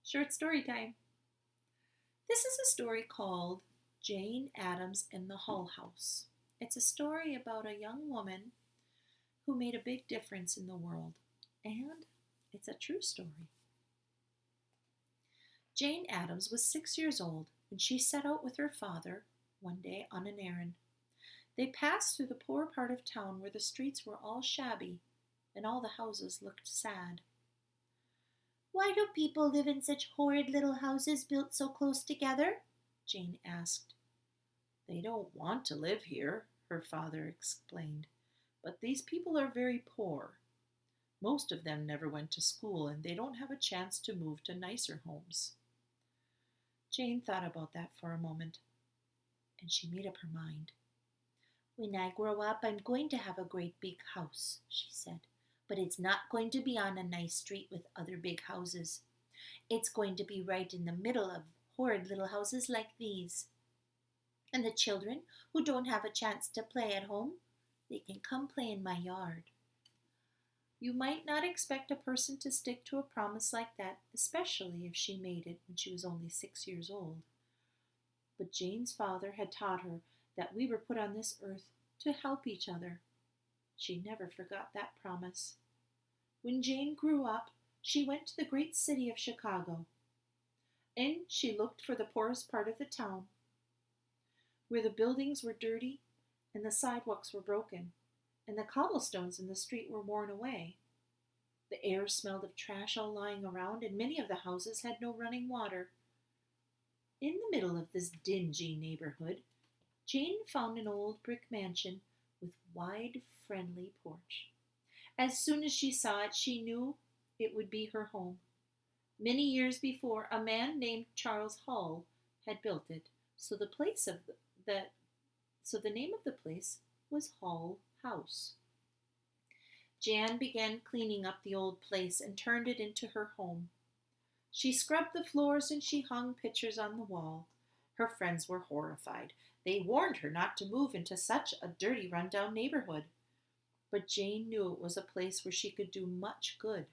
Short story time. This is a story called Jane Addams and the Hull House. It's a story about a young woman who made a big difference in the world, and it's a true story. Jane Addams was 6 years old when she set out with her father one day on an errand. They passed through the poor part of town where the streets were all shabby and all the houses looked sad. "Why do people live in such horrid little houses built so close together?" Jane asked. "They don't want to live here," her father explained, "but these people are very poor. Most of them never went to school and they don't have a chance to move to nicer homes." Jane thought about that for a moment, and she made up her mind. "When I grow up, I'm going to have a great big house," she said. "But it's not going to be on a nice street with other big houses. It's going to be right in the middle of horrid little houses like these. And the children who don't have a chance to play at home, they can come play in my yard." You might not expect a person to stick to a promise like that, especially if she made it when she was only 6 years old. But Jane's father had taught her that we were put on this earth to help each other. She never forgot that promise. When Jane grew up, she went to the great city of Chicago, and she looked for the poorest part of the town, where the buildings were dirty and the sidewalks were broken, and the cobblestones in the street were worn away. The air smelled of trash all lying around, and many of the houses had no running water. In the middle of this dingy neighborhood, Jane found an old brick mansion with wide, friendly porch. As soon as she saw it, she knew it would be her home. Many years before, a man named Charles Hull had built it, so the so the name of the place was Hull House. Jan began cleaning up the old place and turned it into her home. She scrubbed the floors and she hung pictures on the wall. Her friends were horrified. They warned her not to move into such a dirty, run-down neighborhood. But Jane knew it was a place where she could do much good,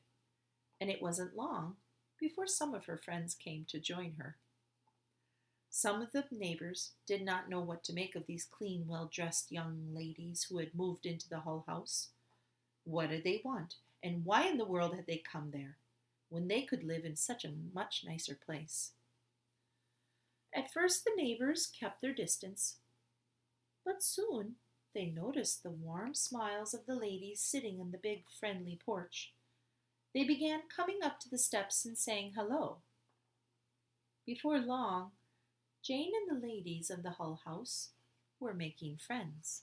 and it wasn't long before some of her friends came to join her. Some of the neighbors did not know what to make of these clean, well-dressed young ladies who had moved into the Hull House. What did they want, and why in the world had they come there, when they could live in such a much nicer place? At first the neighbors kept their distance, but soon they noticed the warm smiles of the ladies sitting in the big friendly porch. They began coming up to the steps and saying hello. Before long, Jane and the ladies of the Hull House were making friends.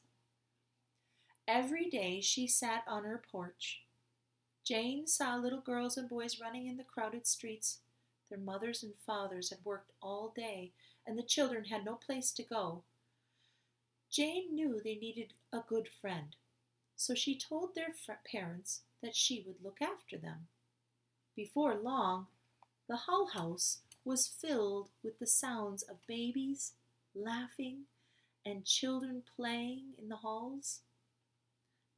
Every day she sat on her porch. Jane saw little girls and boys running in the crowded streets. Their mothers and fathers had worked all day, and the children had no place to go. Jane knew they needed a good friend, so she told their parents that she would look after them. Before long, the Hull House was filled with the sounds of babies laughing and children playing in the halls.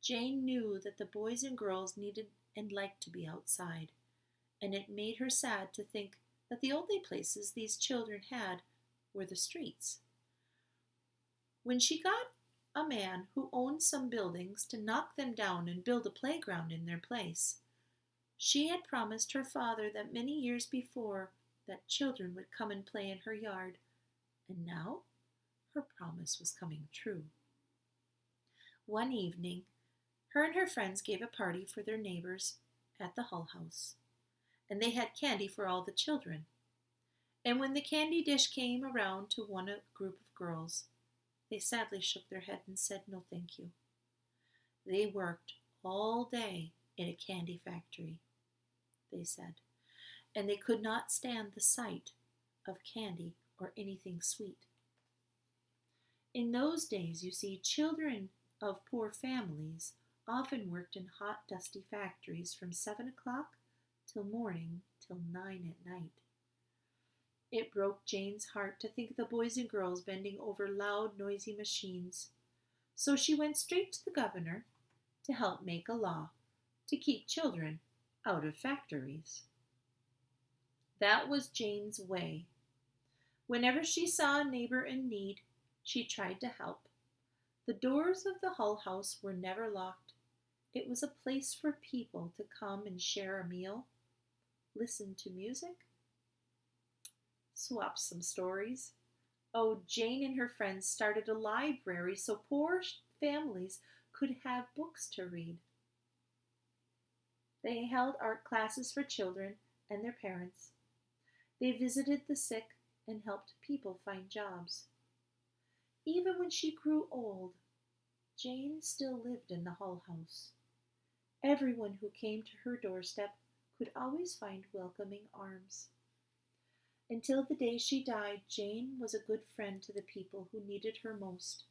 Jane knew that the boys and girls needed and liked to be outside, and it made her sad to think that the only places these children had were the streets. When she got a man who owned some buildings to knock them down and build a playground in their place, she had promised her father that many years before that children would come and play in her yard, and now her promise was coming true. One evening, her and her friends gave a party for their neighbors at the Hull House, and they had candy for all the children. And when the candy dish came around to one group of girls, they sadly shook their head and said no thank you. They worked all day in a candy factory, they said, and they could not stand the sight of candy or anything sweet. In those days, you see, children of poor families often worked in hot, dusty factories from 7 o'clock till morning till 9 at night. It broke Jane's heart to think of the boys and girls bending over loud, noisy machines. So she went straight to the governor to help make a law to keep children out of factories. That was Jane's way. Whenever she saw a neighbor in need, she tried to help. The doors of the Hull House were never locked. It was a place for people to come and share a meal, listen to music, swap some stories. Oh, Jane and her friends started a library so poor families could have books to read. They held art classes for children and their parents. They visited the sick and helped people find jobs. Even when she grew old, Jane still lived in the Hull House. Everyone who came to her doorstep could always find welcoming arms. Until the day she died, Jane was a good friend to the people who needed her most.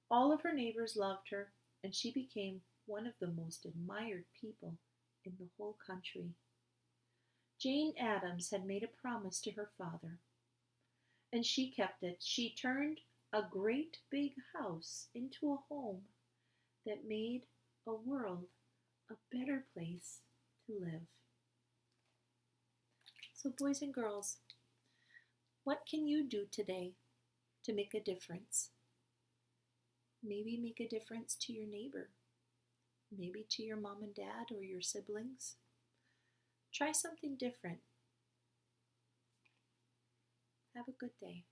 All of her neighbors loved her, and she became one of the most admired people in the whole country. Jane Addams had made a promise to her father, and she kept it. She turned a great big house into a home that made a world a better place to live. So, boys and girls, what can you do today to make a difference? Maybe make a difference to your neighbor, maybe to your mom and dad or your siblings. Try something different. Have a good day.